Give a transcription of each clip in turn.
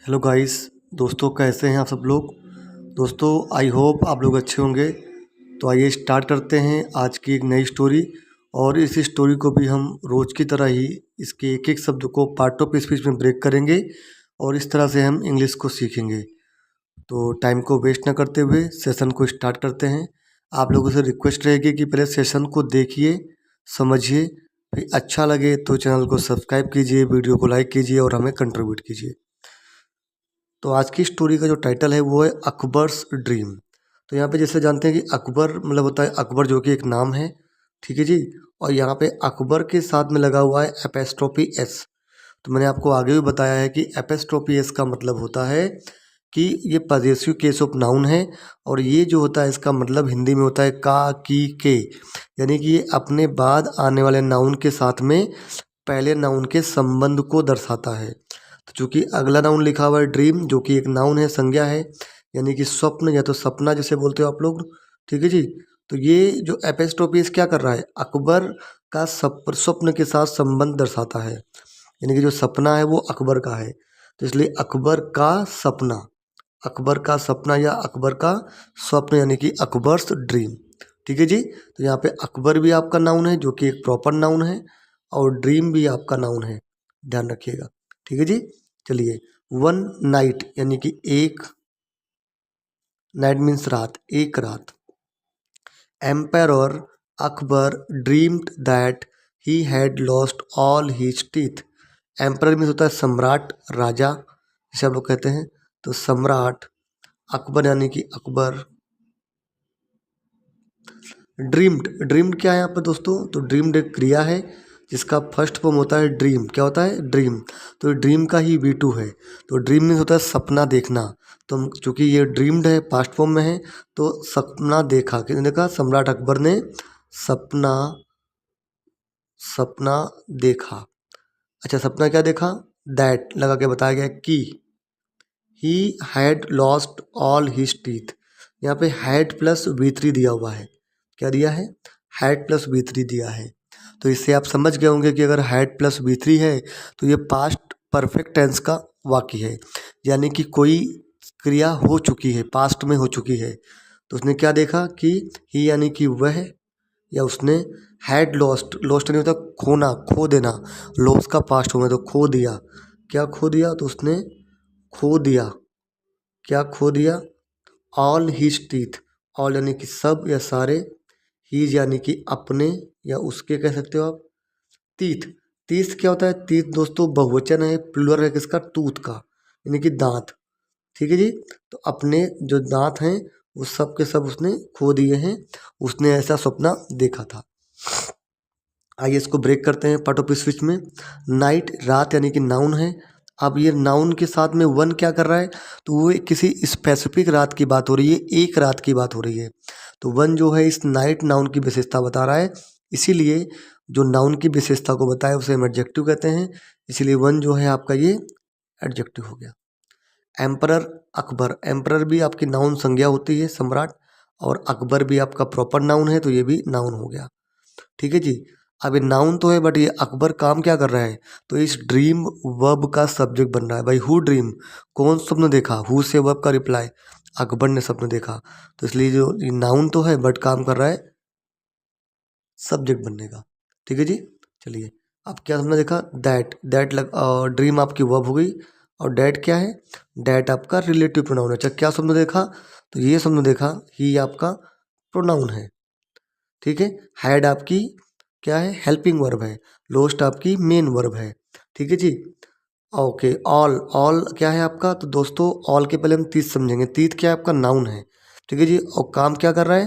Hello guys. दोस्तों कैसे हैं आप सब लोग। दोस्तों आई होप आप लोग अच्छे होंगे। तो आइए स्टार्ट करते हैं आज की एक नई स्टोरी। और इस स्टोरी को भी हम रोज़ की तरह ही इसके एक एक शब्द को पार्ट ऑफ स्पीच में ब्रेक करेंगे और इस तरह से हम इंग्लिश को सीखेंगे। तो टाइम को वेस्ट ना करते हुए सेशन को स्टार्ट करते हैं। आप लोगों से रिक्वेस्ट रहेगी कि पहले सेशन को देखिए, समझिए, फिर अच्छा लगे तो चैनल को सब्सक्राइब कीजिए, वीडियो को लाइक कीजिए और हमें कंट्रीब्यूट कीजिए। तो आज की स्टोरी का जो टाइटल है वो है अकबर्स ड्रीम। तो यहाँ पे जैसे जानते हैं कि अकबर मतलब होता है अकबर, जो कि एक नाम है, ठीक है जी। और यहाँ पे अकबर के साथ में लगा हुआ है एपेस्ट्रोफी एस। तो मैंने आपको आगे भी बताया है कि एपेस्ट्रोफी एस का मतलब होता है कि ये पजेसिव केस ऑफ नाउन है। और ये जो होता है इसका मतलब हिंदी में होता है का, की, के, यानी कि ये अपने बाद आने वाले नाउन के साथ में पहले नाउन के संबंध को दर्शाता है। तो चूंकि अगला नाउन लिखा हुआ है ड्रीम, जो कि एक नाउन है, संज्ञा है, यानी कि स्वप्न या तो सपना जिसे बोलते हो आप लोग, ठीक है जी। तो ये जो एपेस्ट्रोफी क्या कर रहा है, अकबर का स्वप्न के साथ संबंध दर्शाता है, यानी कि जो सपना है वो अकबर का है। तो इसलिए अकबर का सपना, अकबर का सपना या अकबर का स्वप्न, यानी कि अकबर्स ड्रीम, ठीक है जी। तो यहाँ पे अकबर भी आपका नाउन है, जो कि एक प्रॉपर नाउन है, और ड्रीम भी आपका नाउन है, ध्यान रखिएगा, ठीक है जी। चलिए, वन नाइट यानी कि एक, नाइट मीन्स रात, एक रात। Emperor Akbar dreamed that he had lost all his teeth. Emperor means होता है सम्राट, राजा जिसे आप लोग कहते हैं। तो सम्राट अकबर यानी कि अकबर ड्रीम्ड, ड्रीम्ड क्या है यहाँ पर दोस्तों, तो ड्रीम्ड एक क्रिया है जिसका फर्स्ट फॉर्म होता है ड्रीम। क्या होता है, ड्रीम। तो ड्रीम का ही वी टू है। तो ड्रीम मीन्स होता है सपना देखना। तो चूंकि ये ड्रीम्ड है, पास्ट फॉर्म में है, तो सपना देखा, किसने देखा, सम्राट अकबर ने सपना, सपना देखा। अच्छा, सपना क्या देखा, दैट लगा के बताया गया कि he had lost all his teeth. यहाँ पे हैड प्लस वी थ्री दिया हुआ है। क्या दिया है, हैड प्लस वी थ्री दिया है। तो इससे आप समझ गए होंगे कि अगर हैड प्लस वी थ्री है तो ये पास्ट परफेक्ट टेंस का वाक्य है, यानी कि कोई क्रिया हो चुकी है, पास्ट में हो चुकी है। तो उसने क्या देखा कि ही यानी कि वह, या उसने हैड लॉस्ट, लॉस्ट नहीं होता खोना, खो देना, लॉस का पास्ट हो गया तो खो दिया। क्या खो दिया, तो उसने खो दिया, क्या खो दिया, ऑल हिज टीथ। ऑल यानी कि सब या सारे, हीज यानी कि अपने या उसके कह सकते हो आप। तीथ, तीथ क्या होता है, तीथ दोस्तों बहुवचन है, प्लूरल है किसका, टूथ का, यानी कि दांत, ठीक है जी। तो अपने जो दांत हैं वो सब के सब उसने खो दिए हैं, उसने ऐसा सपना देखा था। आइए इसको ब्रेक करते हैं पार्ट ऑफ स्पीच में। नाइट रात यानी कि नाउन है। अब ये नाउन के साथ में वन क्या कर रहा है, तो वो किसी स्पेसिफिक रात की बात हो रही है, एक रात की बात हो रही है। तो वन जो है इस नाइट नाउन की विशेषता बता रहा है, इसीलिए जो नाउन की विशेषता को बताए उसे हम एडजेक्टिव कहते हैं। इसीलिए वन जो है आपका ये एडजेक्टिव हो गया। एम्परर अकबर, एम्परर भी आपकी नाउन संज्ञा होती है, सम्राट, और अकबर भी आपका प्रॉपर नाउन है, तो ये भी नाउन हो गया, ठीक है जी। अब ये नाउन तो है बट ये अकबर काम क्या कर रहा है, तो इस ड्रीम वर्ब का सब्जेक्ट बन रहा है। भाई हु ड्रीम, कौन स्वप्न देखा, हु से वर्ब का रिप्लाई, अकबर ने स्वप्न देखा। तो इसलिए जो ये नाउन तो है बट काम कर रहा है सब्जेक्ट बनने का, ठीक है जी। चलिए, अब क्या हमने देखा, दैट, दैट लग ड्रीम आपकी वर्ब हो गई, और डैट क्या है, डैट आपका रिलेटिव प्रोनाउन है। अच्छा, क्या स्वप्न देखा, तो ये स्वप्न देखा, ही आपका प्रोनाउन है, ठीक है। हैड आपकी क्या है, हेल्पिंग वर्ब है। लोस्ट आपकी मेन वर्ब है, ठीक है जी। ओके, ऑल, ऑल क्या है आपका, तो दोस्तों ऑल के पहले हम तीत समझेंगे। तीत क्या है आपका, नाउन है, ठीक है जी। और काम क्या कर रहा है,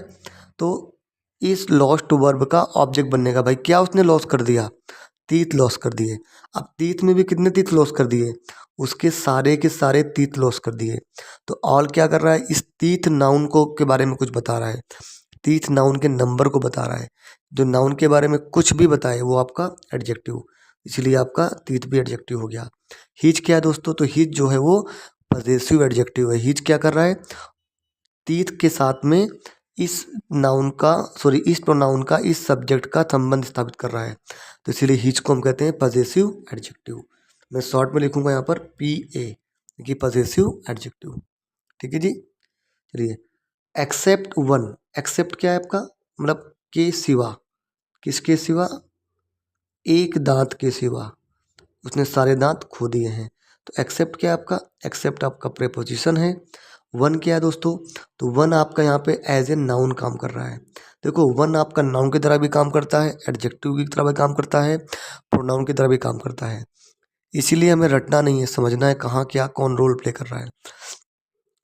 तो इस लॉस्ट वर्ब का ऑब्जेक्ट बनने का। भाई क्या उसने लॉस कर दिया, तीत लॉस कर दिए। अब तीत में भी कितने तीत लॉस कर दिए, उसके सारे के सारे तीत लॉस कर दिए। तो ऑल क्या कर रहा है, इस तीत नाउन को के बारे में कुछ बता रहा है, तीत नाउन के नंबर को बता रहा है। जो नाउन के बारे में कुछ भी बताए वो आपका एडजेक्टिव, इसलिए आपका तीत भी एडजेक्टिव हो गया। हिज क्या है दोस्तों, तो हिज जो है वो पजेसिव एडजेक्टिव है। हिज क्या कर रहा है, तीत के साथ में इस नाउन का, सॉरी इस प्रोनाउन का, इस सब्जेक्ट का संबंध स्थापित कर रहा है। तो इसीलिए हिज को हम कहते हैं पजेसिव एडजेक्टिव। मैं शॉर्ट में लिखूंगा यहाँ पर पी ए, कि पजेसिव एडजेक्टिव। ठीक है जी। चलिए, एक्सेप्ट वन, एक्सेप्ट क्या है आपका, मतलब के सिवा, किसके सिवा, एक दांत के सिवा, उसने सारे दांत खो दिए हैं। तो एक्सेप्ट क्या है आपका, एक्सेप्ट आपका प्रेपोजिशन है। वन क्या है दोस्तों, तो वन आपका यहाँ पे एज ए नाउन काम कर रहा है। देखो वन आपका नाउन की तरह भी काम करता है, एडजेक्टिव की तरह भी काम करता है, प्रोनाउन की तरह भी काम करता है। इसीलिए हमें रटना नहीं है, समझना है कहाँ क्या कौन रोल प्ले कर रहा है।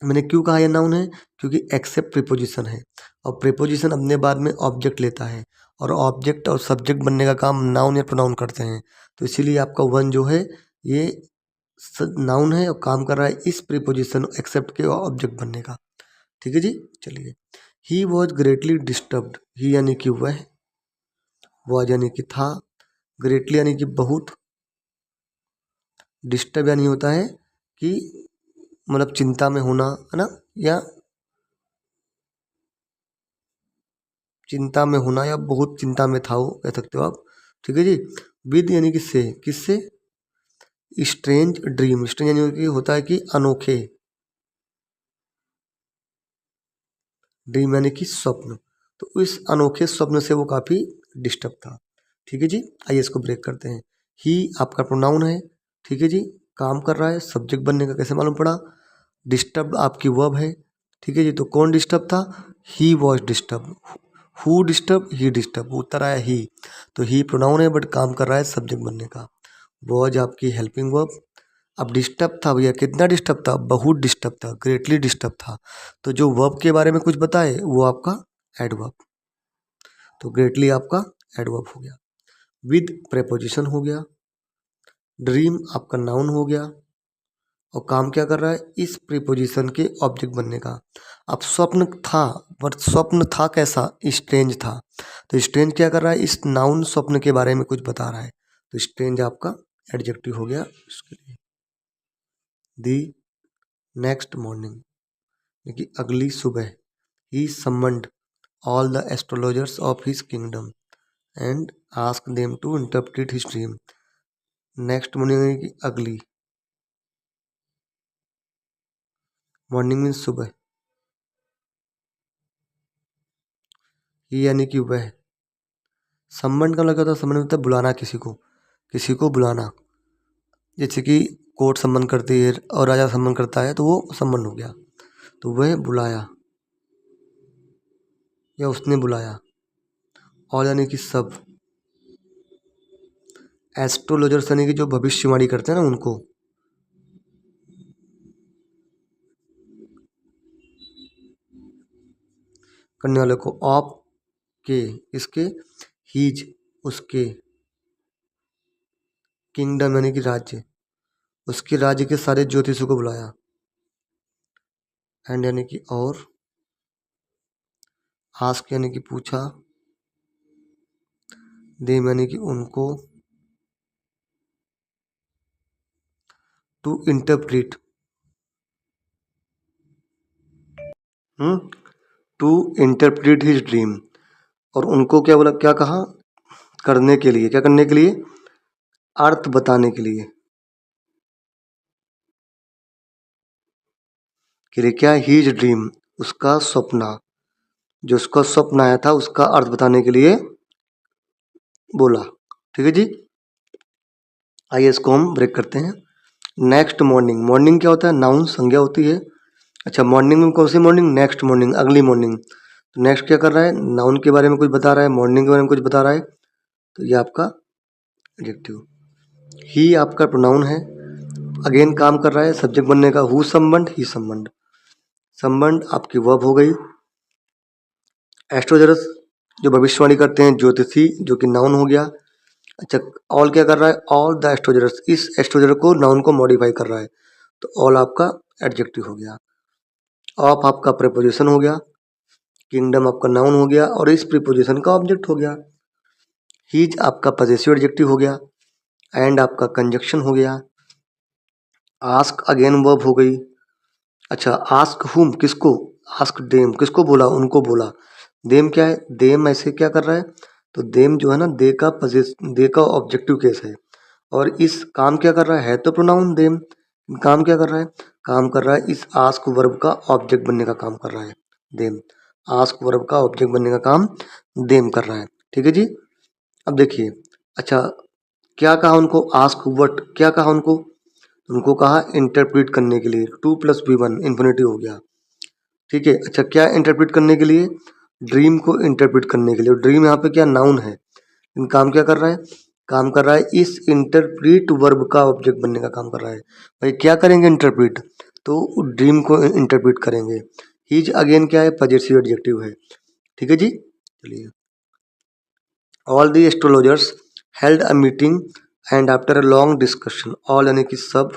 मैंने क्यों कहा ये नाउन है, क्योंकि एक्सेप्ट प्रीपोजिशन है, और प्रीपोजिशन अपने बाद में ऑब्जेक्ट लेता है, और ऑब्जेक्ट और सब्जेक्ट बनने का काम नाउन या प्रोनाउन करते हैं। तो इसीलिए आपका वन जो है ये नाउन है और काम कर रहा है इस प्रीपोजिशन एक्सेप्ट के ऑब्जेक्ट बनने का। ठीक है जी। चलिए, ही वॉज ग्रेटली डिस्टर्ब्ड, ही यानी कि वह, वॉज यानी कि था, ग्रेटली यानी कि बहुत, डिस्टर्ब यानी होता है कि मतलब चिंता में होना, है ना, या चिंता में होना, या बहुत चिंता में था वो, कह सकते हो आप। ठीक है जी। विद यानी कि से, किससे, स्ट्रेंज ड्रीम, स्ट्रेंज यानी कि होता है कि अनोखे, ड्रीम यानी कि स्वप्न, तो इस अनोखे स्वप्न से वो काफ़ी डिस्टर्ब था। ठीक है जी। आइए इसको ब्रेक करते हैं। ही आपका प्रोनाउन है, ठीक है जी, काम कर रहा है, सब्जेक्ट बनने का कैसे मालूम पड़ा, डिस्टर्ब आपकी वर्ब है। ठीक है जी। तो कौन डिस्टर्ब था, he was disturb, who disturb, he disturb, उत्तर आया ही। तो ही प्रोनाउन है बट काम कर रहा है सब्जेक्ट बनने का। वॉज आपकी हेल्पिंग वर्ब। अब डिस्टर्ब था भैया, कितना डिस्टर्ब था, बहुत डिस्टर्ब था, ग्रेटली डिस्टर्ब था। तो जो वर्ब के बारे में कुछ बताए वो आपका एडवर्ब, तो ग्रेटली आपका एडवर्ब हो गया। विद प्रेपोजिशन हो गया। ड्रीम आपका नाउन हो गया, और काम क्या कर रहा है, इस प्रीपोजिशन के ऑब्जेक्ट बनने का। अब स्वप्न था, बट स्वप्न था कैसा, स्ट्रेंज था। तो स्ट्रेंज क्या कर रहा है, इस नाउन स्वप्न के बारे में कुछ बता रहा है, तो स्ट्रेंज आपका एडजेक्टिव हो गया इसके लिए। दी नेक्स्ट मॉर्निंग, यानी कि अगली सुबह, he summoned all the astrologers of his kingdom and ask them to interpret his dream. Next morning यानी कि अगली, मॉर्निंग मीन्स सुबह, ही यानी कि वह, सम्मन का मतलब होता है, सम्मन होता है बुलाना किसी को, किसी को बुलाना, जैसे कि कोर्ट सम्मन करती है और राजा सम्मन करता है तो वो सम्मन हो गया। तो वह बुलाया या उसने बुलाया, और यानी कि सब, एस्ट्रोलॉजर्स यानी कि जो भविष्यवाणी करते हैं ना उनको, करने वाले को, ऑफ के, इसके, हीज उसके, किंगडम यानी कि राज्य, उसके राज्य के सारे ज्योतिषों को बुलाया, एंड यानी कि और, आस्क यानी कि पूछा, देम यानी कि उनको, to interpret, to interpret his dream, और उनको क्या बोला, क्या कहा, करने के लिए, क्या करने के लिए, अर्थ बताने के लिए, कि रे क्या, हीज ड्रीम, उसका सपना, जो उसका स्वप्न आया था उसका अर्थ बताने के लिए बोला। ठीक है जी। आइए इसको हम ब्रेक करते हैं। नेक्स्ट मॉर्निंग, मॉर्निंग क्या होता है, नाउन, संज्ञा होती है। अच्छा, मॉर्निंग में कौन सी मॉर्निंग, नेक्स्ट मॉर्निंग, अगली मॉर्निंग। तो नेक्स्ट क्या कर रहा है, नाउन के बारे में कुछ बता रहा है, मॉर्निंग के बारे में कुछ बता रहा है, तो ये आपका एडजेक्टिव। ही आपका प्रोनाउन है, अगेन काम कर रहा है सब्जेक्ट बनने का, हु संबंध, ही संबंध, संबंध आपकी वर्ब हो गई। एस्ट्रोलजर्स जो भविष्यवाणी करते हैं, ज्योतिषी जो कि नाउन हो गया। अच्छा, ऑल क्या कर रहा है, ऑल द एस्ट्रोलजर्स, इस एस्ट्रोलजर को, नाउन को मॉडिफाई कर रहा है, तो ऑल आपका एडजेक्टिव हो गया। ऑफ आपका प्रीपोजिशन हो गया, किंगडम आपका नाउन हो गया और इस प्रीपोजिशन का ऑब्जेक्ट हो गया। हीज आपका पजेसिव एडजेक्टिव हो गया, एंड आपका कंजक्शन हो गया। आस्क अगेन वर्ब हो गई। अच्छा, आस्क हुम, किसको, आस्क देम, किसको बोला, उनको बोला। देम क्या है, देम ऐसे क्या कर रहा है, तो देम जो है ना, दे का ऑब्जेक्टिव केस है, और इस काम क्या कर रहा है तो प्रोनाउन देम, काम क्या कर रहा है? काम कर रहा है इस आस्क वर्ब का ऑब्जेक्ट बनने का काम कर रहा है। देम, आस्क वर्ब का ऑब्जेक्ट बनने का काम देम कर रहा है। ठीक है जी। अब देखिए, अच्छा क्या कहा उनको? आस्क व्हाट, क्या कहा उनको? उनको कहा इंटरप्रेट करने के लिए। 2+B1 इन्फिनिटी हो गया। ठीक है। अच्छा क्या इंटरप्रेट करने के लिए? ड्रीम को इंटरप्रेट करने के लिए। ड्रीम यहाँ पे क्या नाउन है, इन काम क्या कर रहा है? काम कर रहा है इस इंटरप्रीट वर्ब का ऑब्जेक्ट बनने का काम कर रहा है। भाई क्या करेंगे? इंटरप्रीट, तो ड्रीम को इंटरप्रीट करेंगे। हीज अगेन क्या है? पजेसिव एडजेक्टिव है। ठीक है जी। चलिए, all the astrologers held a meeting and after a long discussion, all यानी कि सब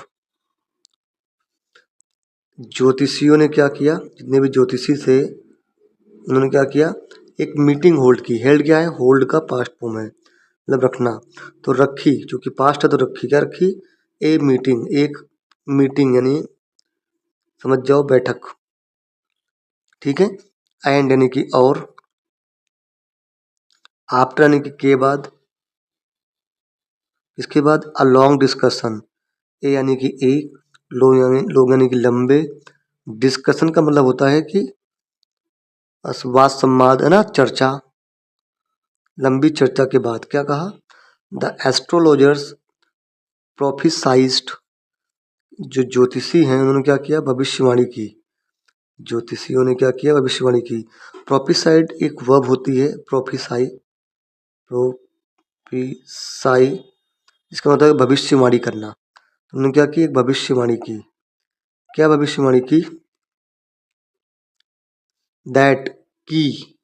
ज्योतिषियों ने क्या किया? जितने भी ज्योतिषी थे उन्होंने क्या किया? एक मीटिंग होल्ड की। हेल्ड क्या है? होल्ड का पास्ट फॉर्म है, मतलब रखना। तो रखी, क्योंकि पास्ट है तो रखी। क्या रखी? ए मीटिंग, एक मीटिंग यानी समझ जाओ बैठक। ठीक है। एंड यानी कि और, आफ्टर यानी कि के बाद, इसके बाद अ लॉन्ग डिस्कशन, ए यानी कि एक, लोग यानी कि लंबे। डिस्कशन का मतलब होता है कि वाद संवाद है ना, चर्चा। लंबी चर्चा के बाद क्या कहा? द एस्ट्रोलॉजर्स प्रोफिसाइज्ड, जो ज्योतिषी हैं उन्होंने क्या किया? भविष्यवाणी की। ज्योतिषियों ने क्या किया? भविष्यवाणी की। प्रोफिसाइड एक वर्ब होती है, प्रोफिसाई, प्रोफिसाई, इसका मतलब है भविष्यवाणी करना। तो उन्होंने क्या की? एक भविष्यवाणी की। क्या भविष्यवाणी की? दैट, की,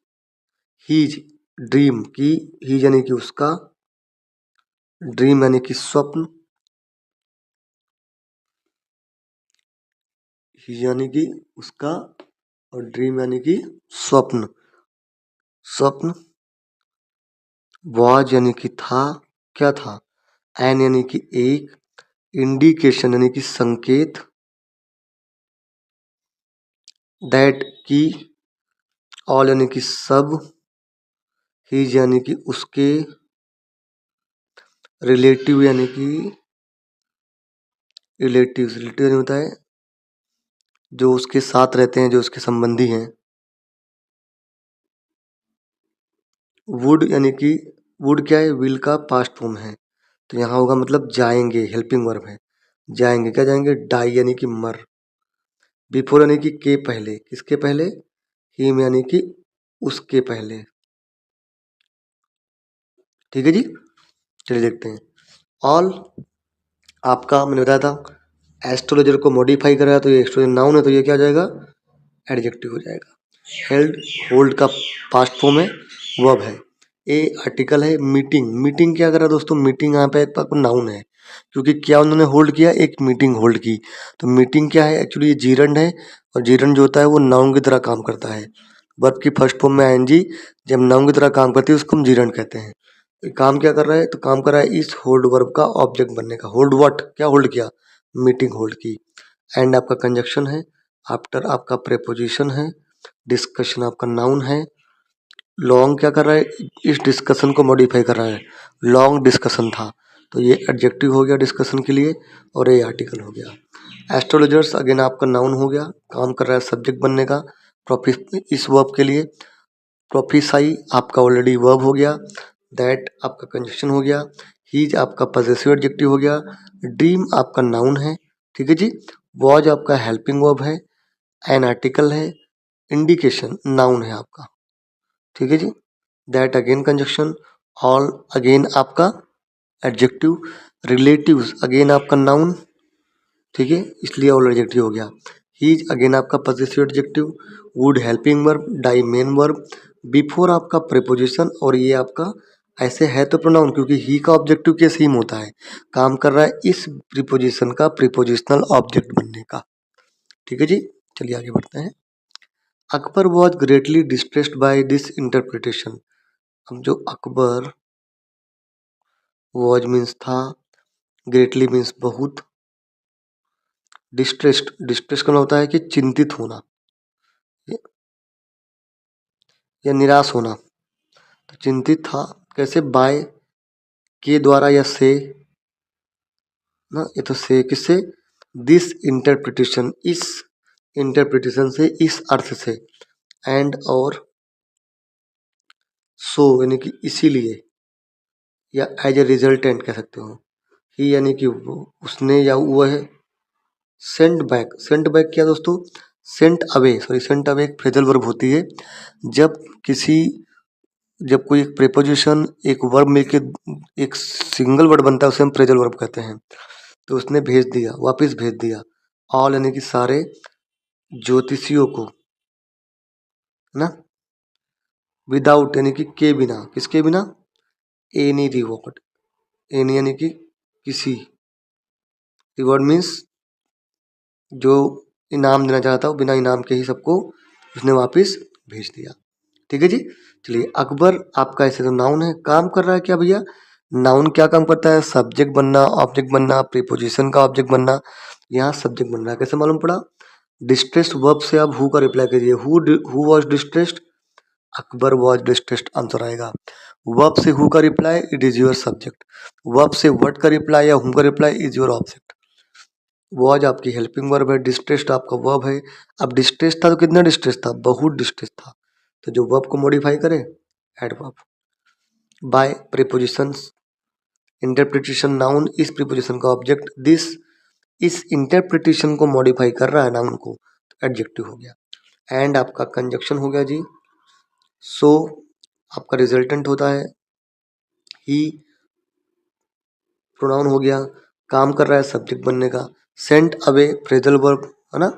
हीज ड्रीम, की हीज यानी कि उसका, ड्रीम यानी कि स्वप्न, हीज यानी कि उसका, और ड्रीम यानी कि स्वप्न। स्वप्न, वॉज यानी कि था, क्या था? एन यानी कि एक, इंडिकेशन यानी कि संकेत, दैट की, ऑल यानी कि सब, हीज यानी कि उसके, रिलेटिव यानी कि रिलेटिव यानी होता है जो उसके साथ रहते हैं, जो उसके संबंधी हैं। वुड यानी कि, वुड क्या है? विल का पास्ट फॉर्म है, तो यहाँ होगा मतलब जाएंगे, हेल्पिंग वर्ब है। जाएंगे, क्या जाएंगे? डाई यानी कि मर। बिफोर यानी कि के पहले, किसके पहले? हिम यानी कि उसके पहले। ठीक है जी। चलिए देखते हैं। ऑल, आपका मैंने बताया था एस्ट्रोलॉजर को मॉडिफाई करा है, तो ये एस्ट्रोलॉजर नाउन है, तो ये क्या हो जाएगा? एडजेक्टिव हो जाएगा। हेल्ड, होल्ड का पास्ट फॉर्म है, वर्ब है। ए आर्टिकल है। मीटिंग, मीटिंग क्या करा दोस्तों? मीटिंग यहाँ पे एक नाउन है, क्योंकि क्या उन्होंने होल्ड किया? एक मीटिंग होल्ड की। तो मीटिंग क्या है? एक्चुअली ये जीरंड है, और जीरंड जो होता है वो नाउन की तरह काम करता है। वर्ब की फर्स्ट फॉर्म में आईएनजी जब नाउन की तरह काम करती है उसको हम जीरंड कहते हैं। तो काम क्या कर रहा है? तो काम कर रहा है इस होल्ड वर्ब का ऑब्जेक्ट बनने का। होल्ड व्हाट, क्या होल्ड किया? मीटिंग होल्ड की। एंड आपका कंजक्शन है, आफ्टर आपका प्रेपोजिशन है, डिस्कशन आपका नाउन है, लॉन्ग क्या कर रहा है? इस डिस्कशन को मॉडिफाई कर रहा है। लॉन्ग डिस्कशन था, तो ये एडजेक्टिव हो गया डिस्कशन के लिए, और ये आर्टिकल हो गया। एस्ट्रोलॉजर्स अगेन आपका नाउन हो गया, काम कर रहा है सब्जेक्ट बनने का प्रोफि इस वर्ब के लिए। प्रोफिसाई आपका ऑलरेडी वर्ब हो गया। दैट आपका कंजक्शन हो गया। हीज आपका पजेसिव एडजेक्टिव हो गया। ड्रीम आपका नाउन है। ठीक है जी। वॉज आपका हेल्पिंग वर्ब है। एन आर्टिकल है। इंडिकेशन नाउन है आपका। ठीक है जी। That again conjunction. All again आपका एडजेक्टिव। रिलेटिव्स अगेन आपका नाउन। ठीक है, इसलिए ऑल एडजेक्टिव हो गया। हीज अगेन आपका possessive adjective. Would helping verb. Die main verb. Before आपका प्रीपोजिशन, और ये आपका ऐसे है तो प्रोनाउन, क्योंकि ही का ऑब्जेक्टिव के सेम होता है। काम कर रहा है इस प्रीपोजिशन का प्रीपोजिशनल ऑब्जेक्ट बनने का। ठीक है जी। चलिए आगे बढ़ते हैं। Akbar was greatly distressed by this interpretation. अब जो अकबर, वॉज मीन्स था, ग्रेटली मीन्स बहुत, डिस्ट्रेस्ड, डिस्ट्रेस का मतलब होता है कि चिंतित होना या निराश होना। तो चिंतित था कैसे? बाय, के द्वारा या से ना, ये तो से किससे? दिस इंटरप्रिटेशन, इस इंटरप्रिटेशन से, इस अर्थ से, एंड और सो यानी कि इसीलिए, या एज ए रिजल्टेंट कह सकते हो। ही यानी कि वो, उसने या वह, सेंट बैक, सेंट बैक क्या दोस्तों, sent away, sorry sent away एक फ्रेजल वर्ब होती है। जब किसी, जब कोई एक प्रीपोजिशन एक वर्ब मिलके एक सिंगल वर्ड बनता है उसे हम फ्रेजल वर्ब कहते हैं। तो उसने भेज दिया, वापस भेज दिया। ऑल यानी कि सारे ज्योतिषियों को, है ना। विदाउट यानी कि के बिना, किसके बिना, एनी रिवॉर्ड, एनी यानी कि किसी, रिवॉर्ड मीन्स जो इनाम देना चाहता हो, बिना इनाम के ही सबको उसने वापस भेज दिया। ठीक है जी। चलिए, अकबर आपका ऐसे तो नाउन है, काम कर रहा है क्या भैया, नाउन क्या काम करता है, सब्जेक्ट बनना, ऑब्जेक्ट बनना, प्रीपोजिशन का ऑब्जेक्ट बनना। यहाँ सब्जेक्ट बन रहा है, कैसे मालूम पड़ा, डिस्ट्रेस्ड वर्ब से आप हु का रिप्लाई कीजिए, who was distressed, Akbar was distressed answer आएगा। वर्ब से हु का reply, it is your subject. Verb से व्हाट का रिप्लाई या हुम का reply, is your object. Was आपकी हेल्पिंग वर्ब है, डिस्ट्रेस्ड आपका वर्ब है। अब डिस्ट्रेस था तो कितना डिस्ट्रेस था, बहुत डिस्ट्रेस था, तो जो वर्ब को मॉडिफाई करे, adverb. By prepositions, interpretation noun, इस प्रीपोजिशन का ऑब्जेक्ट, दिस इस इंटरप्रिटेशन को मॉडिफाई कर रहा है नाउन को, तो एडजेक्टिव हो गया। एंड आपका कंजक्शन हो गया जी। सो आपका रिजल्टेंट होता है, ही प्रोनाउन हो गया, काम कर रहा है सब्जेक्ट बनने का। सेंट अवे फ्रेजल वर्ब, है ना।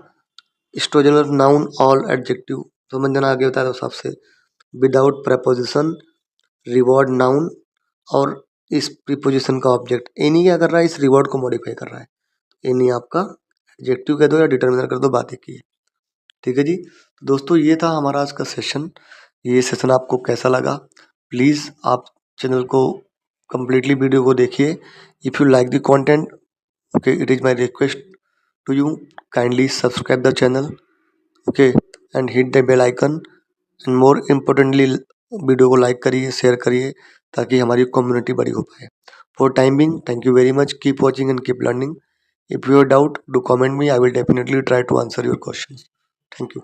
स्टोजनर नाउन, ऑल एडजेक्टिव, समझ जाना आगे होता है उस हिसाब से। विदाउट प्रपोजिशन, रिवॉर्ड नाउन, और इस प्रीपोजिशन का ऑब्जेक्ट। एनी क्या कर रहा है, इस रिवॉर्ड को मॉडिफाई कर रहा है। एनी आपका एडजेक्टिव कह दो या डिटर्मिनर कर दो, बात एक ही है। ठीक है जी। तो दोस्तों ये था हमारा आज का सेशन। ये सेशन आपको कैसा लगा, प्लीज़ आप चैनल को कम्प्लीटली वीडियो को देखिए। If you like the content, okay, it is my request to you, kindly subscribe the channel, okay, and hit the bell icon, and more importantly video को like करिए, share करिए, ताकि हमारी community बड़ी हो पाए। For time being, thank you very much, keep watching and keep learning. If you have doubt, do comment me, I will definitely try to answer your questions. Thank you.